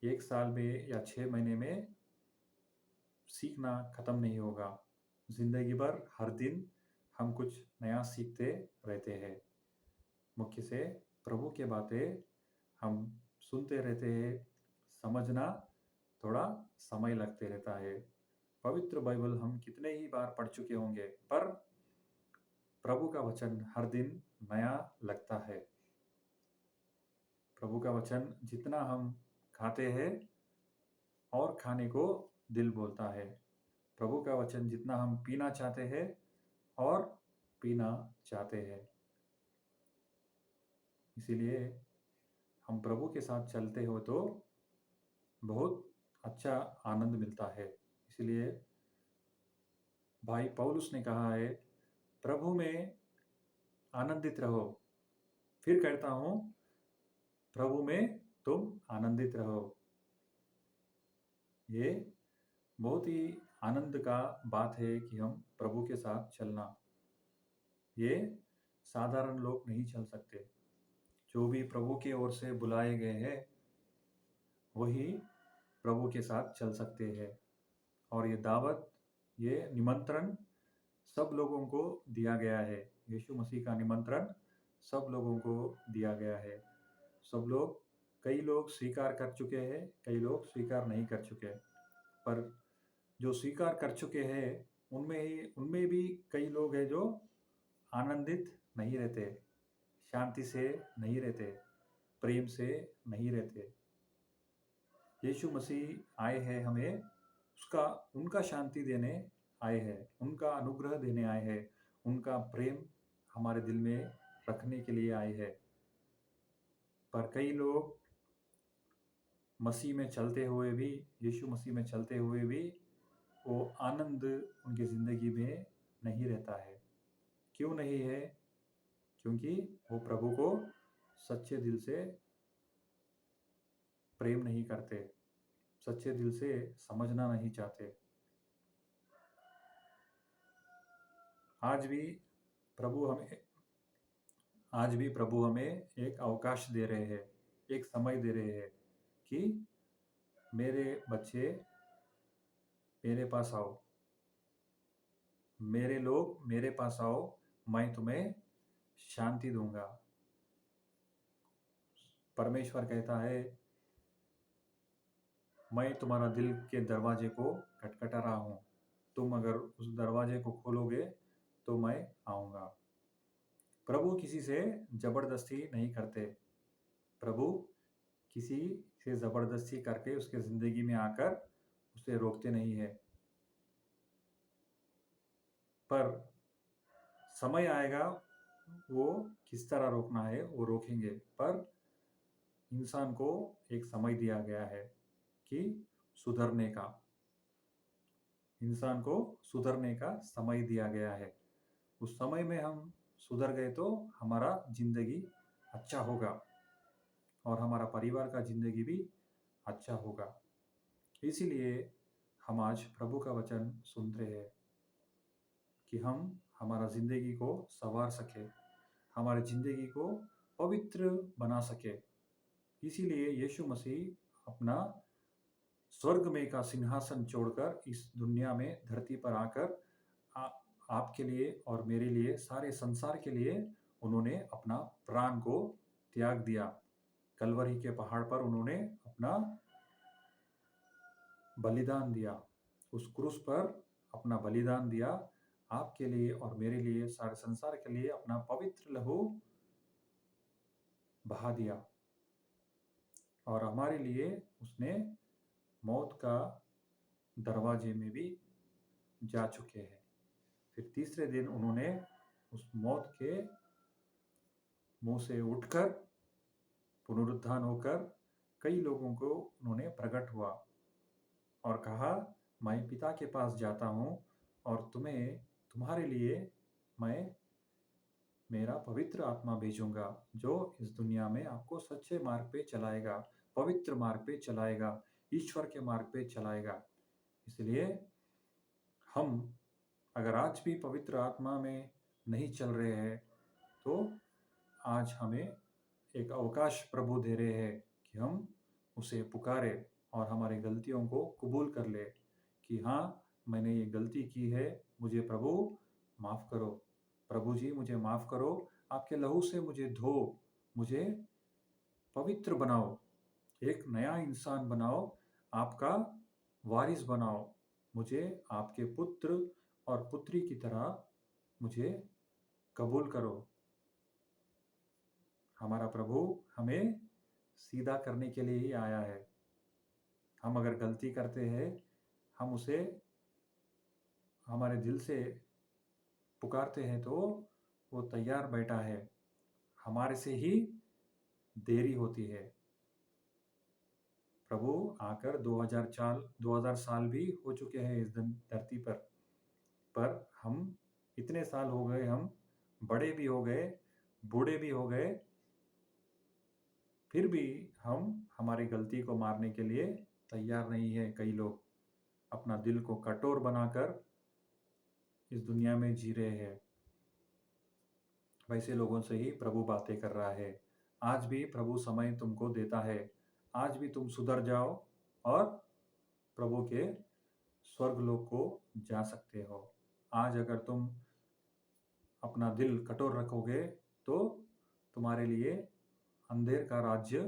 1 साल में या 6 महीने में सीखना ख़त्म नहीं होगा। ज़िंदगी भर हर दिन हम कुछ नया सीखते रहते हैं। मुख्य से प्रभु की बातें हम सुनते रहते हैं, समझना थोड़ा समय लगते रहता है। पवित्र बाइबल हम कितने ही बार पढ़ चुके होंगे, पर प्रभु का वचन हर दिन नया लगता है। प्रभु का वचन जितना हम खाते हैं और खाने को दिल बोलता है। प्रभु का वचन जितना हम पीना चाहते हैं और पीना चाहते हैं। इसीलिए हम प्रभु के साथ चलते हो तो बहुत अच्छा आनंद मिलता है। इसलिए भाई पौलुस ने कहा है, प्रभु में आनंदित रहो। फिर कहता हूँ, प्रभु में तुम आनंदित रहो। ये बहुत ही आनंद का बात है कि हम प्रभु के साथ चलना। ये साधारण लोग नहीं चल सकते। जो भी प्रभु की ओर से बुलाए गए हैं, वही प्रभु के साथ चल सकते हैं। और ये दावत, ये निमंत्रण सब लोगों को दिया गया है। यीशु मसीह का निमंत्रण सब लोगों को दिया गया है। सब लोग, कई लोग स्वीकार कर चुके हैं, कई लोग स्वीकार नहीं कर चुके। पर जो स्वीकार कर चुके हैं, उनमें भी कई लोग हैं जो आनंदित नहीं रहते, शांति से नहीं रहते, प्रेम से नहीं रहते। यीशु मसीह आए हैं, हमें उनका शांति देने आए हैं, उनका अनुग्रह देने आए हैं, उनका प्रेम हमारे दिल में रखने के लिए आए हैं। पर कई लोग मसीह में चलते हुए भी, यीशु मसीह में चलते हुए भी, वो आनंद उनकी ज़िंदगी में नहीं रहता है। क्यों नहीं है? क्योंकि वो प्रभु को सच्चे दिल से प्रेम नहीं करते, सच्चे दिल से समझना नहीं चाहते। आज भी प्रभु हमें एक अवकाश दे रहे हैं, एक समय दे रहे हैं कि मेरे बच्चे मेरे पास आओ, मेरे लोग मेरे पास आओ, मैं तुम्हें शांति दूंगा। परमेश्वर कहता है, मैं तुम्हारा दिल के दरवाजे को खटखटा रहा हूँ, तुम अगर उस दरवाजे को खोलोगे तो मैं आऊँगा। प्रभु किसी से जबरदस्ती नहीं करते। प्रभु किसी से जबरदस्ती करके उसके ज़िंदगी में आकर उसे रोकते नहीं है। पर समय आएगा, वो किस तरह रोकना है वो रोकेंगे। पर इंसान को एक समय दिया गया है कि सुधरने का, इंसान को सुधरने का समय दिया गया है। उस समय में हम सुधर गए तो हमारा जिंदगी अच्छा होगा और हमारा परिवार का जिंदगी भी अच्छा होगा। इसीलिए हम आज प्रभु का वचन सुन रहे हैं कि हम हमारा जिंदगी को संवार सके, हमारी जिंदगी को पवित्र बना सके। इसीलिए यीशु मसीह अपना स्वर्ग में का सिंहासन छोड़कर इस दुनिया में धरती पर आकर आपके लिए और मेरे लिए, सारे संसार के लिए उन्होंने अपना प्राण को त्याग दिया। कलवरी के पहाड़ पर उन्होंने अपना बलिदान दिया, उस क्रूस पर अपना बलिदान दिया, आपके लिए और मेरे लिए, सारे संसार के लिए अपना पवित्र लहू बहा दिया। और हमारे लिए उसने मौत का दरवाजे में भी जा चुके हैं। फिर तीसरे दिन उन्होंने उस मौत के मुंह से उठकर पुनरुत्थान होकर कई लोगों को उन्होंने प्रकट हुआ और कहा, मैं पिता के पास जाता हूँ और तुम्हारे लिए मैं मेरा पवित्र आत्मा भेजूंगा, जो इस दुनिया में आपको सच्चे मार्ग पे चलाएगा, पवित्र मार्ग पे चलाएगा, ईश्वर के मार्ग पे चलाएगा। इसलिए हम अगर आज भी पवित्र आत्मा में नहीं चल रहे हैं तो आज हमें एक अवकाश प्रभु दे रहे हैं कि हम उसे पुकारे और हमारी गलतियों को कबूल कर ले कि हाँ, मैंने ये गलती की है, मुझे प्रभु माफ़ करो। प्रभु जी, मुझे माफ़ करो, आपके लहू से मुझे धो, मुझे पवित्र बनाओ, एक नया इंसान बनाओ, आपका वारिस बनाओ, मुझे आपके पुत्र और पुत्री की तरह मुझे कबूल करो। हमारा प्रभु हमें सीधा करने के लिए ही आया है। हम अगर गलती करते हैं, हम उसे हमारे दिल से पुकारते हैं तो वो तैयार बैठा है, हमारे से ही देरी होती है। प्रभु आकर 2000 साल भी हो चुके हैं इस धरती पर हम इतने साल हो गए, हम बड़े भी हो गए, बूढ़े भी हो गए, फिर भी हम हमारी गलती को मारने के लिए तैयार नहीं है। कई लोग अपना दिल को कठोर बनाकर इस दुनिया में जी रहे हैं। वैसे लोगों से ही प्रभु बातें कर रहा है। आज भी प्रभु समय तुमको देता है। आज भी तुम सुधर जाओ और प्रभु के स्वर्गलोक को जा सकते हो। आज अगर तुम अपना दिल कठोर रखोगे तो तुम्हारे लिए अंधेर का राज्य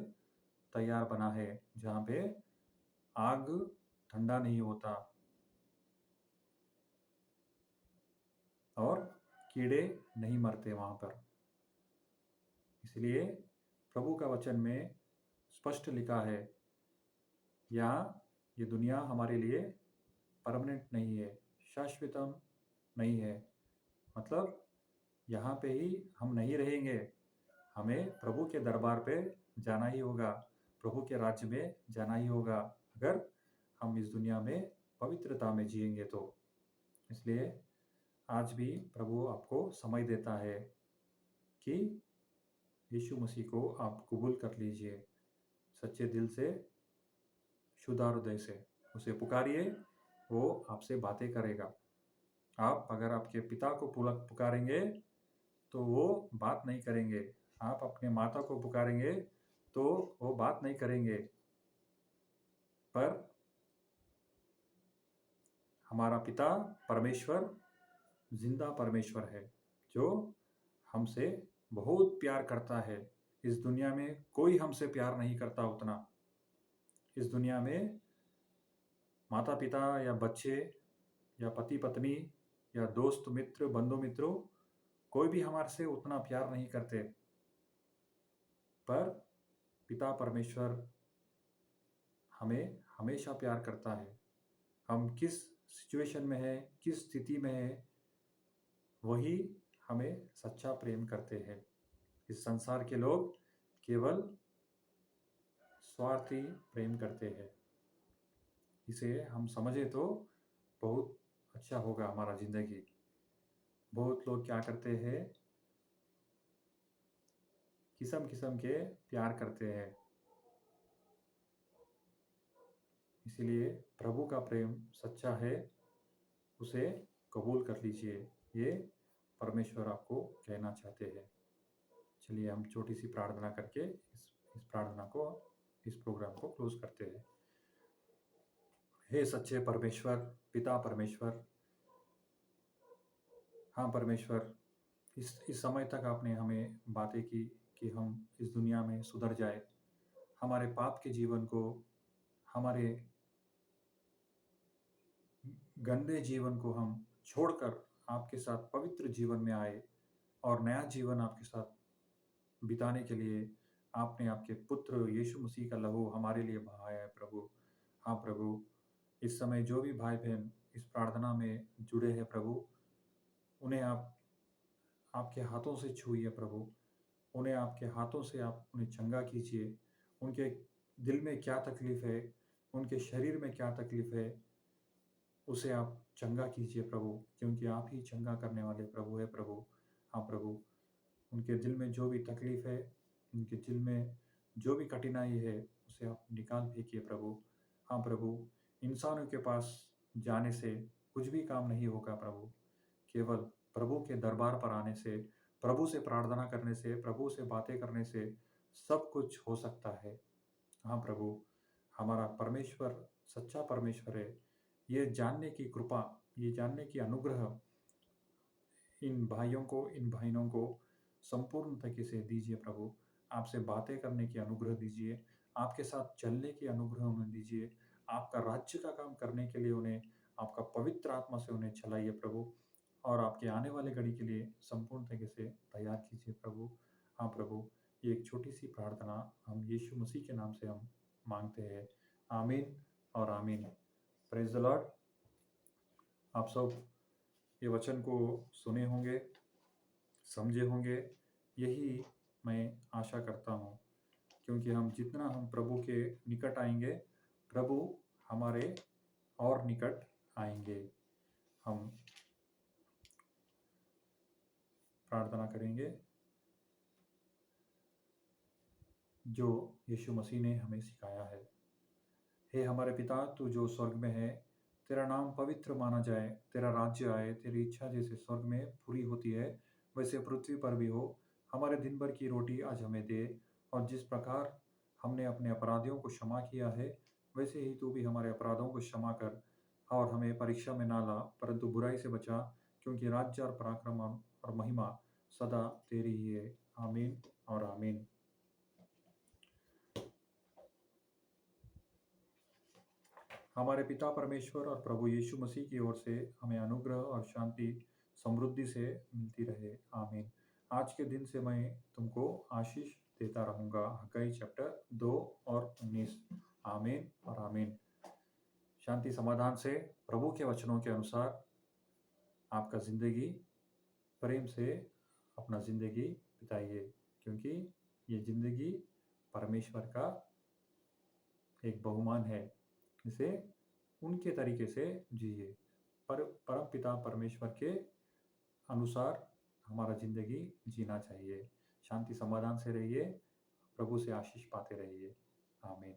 तैयार बना है, जहाँ पे आग ठंडा नहीं होता और कीड़े नहीं मरते वहाँ पर। इसलिए प्रभु का वचन में स्पष्ट लिखा है, यहाँ ये दुनिया हमारे लिए परमानेंट नहीं है, शाश्वतम नहीं है। मतलब यहाँ पे ही हम नहीं रहेंगे, हमें प्रभु के दरबार पे जाना ही होगा, प्रभु के राज्य में जाना ही होगा, अगर हम इस दुनिया में पवित्रता में जिएंगे तो। इसलिए आज भी प्रभु आपको समय देता है कि यीशु मसीह को आप कबूल कर लीजिए सच्चे दिल से, शुद्ध हृदय से। उसे पुकारिए, वो आपसे बातें करेगा। आप अगर आपके पिता को पुकारेंगे तो वो बात नहीं करेंगे। आप अपने माता को पुकारेंगे तो वो बात नहीं करेंगे। पर हमारा पिता परमेश्वर जिंदा परमेश्वर है, जो हमसे बहुत प्यार करता है। इस दुनिया में कोई हमसे प्यार नहीं करता उतना। इस दुनिया में माता पिता या बच्चे या पति पत्नी या दोस्त मित्र बंधु मित्रों कोई भी हमारे से उतना प्यार नहीं करते। पर पिता परमेश्वर हमें हमेशा प्यार करता है। हम किस सिचुएशन में है, किस स्थिति में है, वही हमें सच्चा प्रेम करते हैं। इस संसार के लोग केवल स्वार्थी प्रेम करते हैं। इसे हम समझे तो बहुत अच्छा होगा हमारा जिंदगी। बहुत लोग क्या करते हैं, किस्म किस्म के प्यार करते हैं। इसीलिए प्रभु का प्रेम सच्चा है, उसे कबूल कर लीजिए। ये परमेश्वर आपको कहना चाहते हैं। चलिए हम छोटी सी प्रार्थना करके इस प्रार्थना को, इस प्रोग्राम को क्लोज करते हैं। हे सच्चे परमेश्वर, पिता परमेश्वर, हाँ परमेश्वर, इस समय तक आपने हमें बातें की कि हम इस दुनिया में सुधर जाए, हमारे पाप के जीवन को, हमारे गंदे जीवन को हम छोड़कर आपके साथ पवित्र जीवन में आए और नया जीवन आपके साथ बिताने के लिए आपने आपके पुत्र यीशु मसीह का लहू हमारे लिए बहाया है प्रभु। हाँ प्रभु, इस समय जो भी भाई बहन इस प्रार्थना में जुड़े हैं प्रभु, उन्हें आप आपके हाथों से छूइए प्रभु। उन्हें आपके हाथों से आप उन्हें चंगा कीजिए। उनके दिल में क्या तकलीफ है, उनके शरीर में क्या तकलीफ है, उसे आप चंगा कीजिए प्रभु, क्योंकि आप ही चंगा करने वाले प्रभु है प्रभु। हाँ प्रभु, उनके दिल में जो भी तकलीफ है, उनके दिल में जो भी कठिनाई है, उसे आप निकाल फेंकिए प्रभु। हाँ प्रभु, इंसानों के पास जाने से कुछ भी काम नहीं होगा प्रभु। केवल प्रभु के दरबार पर आने से, प्रभु से प्रार्थना करने से, प्रभु से बातें करने से सब कुछ हो सकता है। हाँ प्रभु, हमारा परमेश्वर सच्चा परमेश्वर है। ये जानने की कृपा, ये जानने की अनुग्रह इन भाइयों को, इन बहनों को संपूर्ण तरीके से दीजिए प्रभु। आपसे बातें करने की अनुग्रह दीजिए, आपके साथ चलने की अनुग्रह उन्हें दीजिए, आपका राज्य का काम करने के लिए उन्हें आपका पवित्र आत्मा से उन्हें चलाइए प्रभु, और आपके आने वाले घड़ी के लिए संपूर्ण तरीके से तैयार कीजिए प्रभु। हाँ प्रभु, ये एक छोटी सी प्रार्थना हम यीशु मसीह के नाम से हम मांगते हैं। आमीन और आमीन। Praise the Lord. आप सब ये वचन को सुने होंगे, समझे होंगे, यही मैं आशा करता हूँ, क्योंकि हम जितना हम प्रभु के निकट आएंगे, प्रभु हमारे और निकट आएंगे। हम प्रार्थना करेंगे। जो यीशु मसीह ने हमें सिखाया है। हे हमारे पिता, तू जो स्वर्ग में है, तेरा नाम पवित्र माना जाए, तेरा राज्य आए, तेरी इच्छा जैसे स्वर्ग में पूरी होती है, वैसे पृथ्वी पर भी हो। हमारे दिन भर की रोटी आज हमें दे, और जिस प्रकार हमने अपने अपराधियों को क्षमा किया है, वैसे ही तू भी हमारे अपराधों को क्षमा कर, और हमें परीक्षा में ना ला, परंतु बुराई से बचा, क्योंकि राज्य और पराक्रम और महिमा सदा तेरी ही है। आमीन और आमीन। हमारे पिता परमेश्वर और प्रभु यीशु मसीह की ओर से हमें अनुग्रह और शांति समृद्धि से मिलती रहे। आमीन। आज के दिन से मैं तुमको आशीष देता रहूंगा। हग्गाई चैप्टर 2 और 19। आमीन और आमीन। शांति समाधान से प्रभु के वचनों के अनुसार आपका जिंदगी प्रेम से अपना जिंदगी बिताइए, क्योंकि ये जिंदगी परमेश्वर का एक बहुमान है। इसे उनके तरीके से जिए, पर परम पिता परमेश्वर के अनुसार हमारा जिंदगी जीना चाहिए। शांति समाधान से रहिए, प्रभु से आशीष पाते रहिए। आमीन।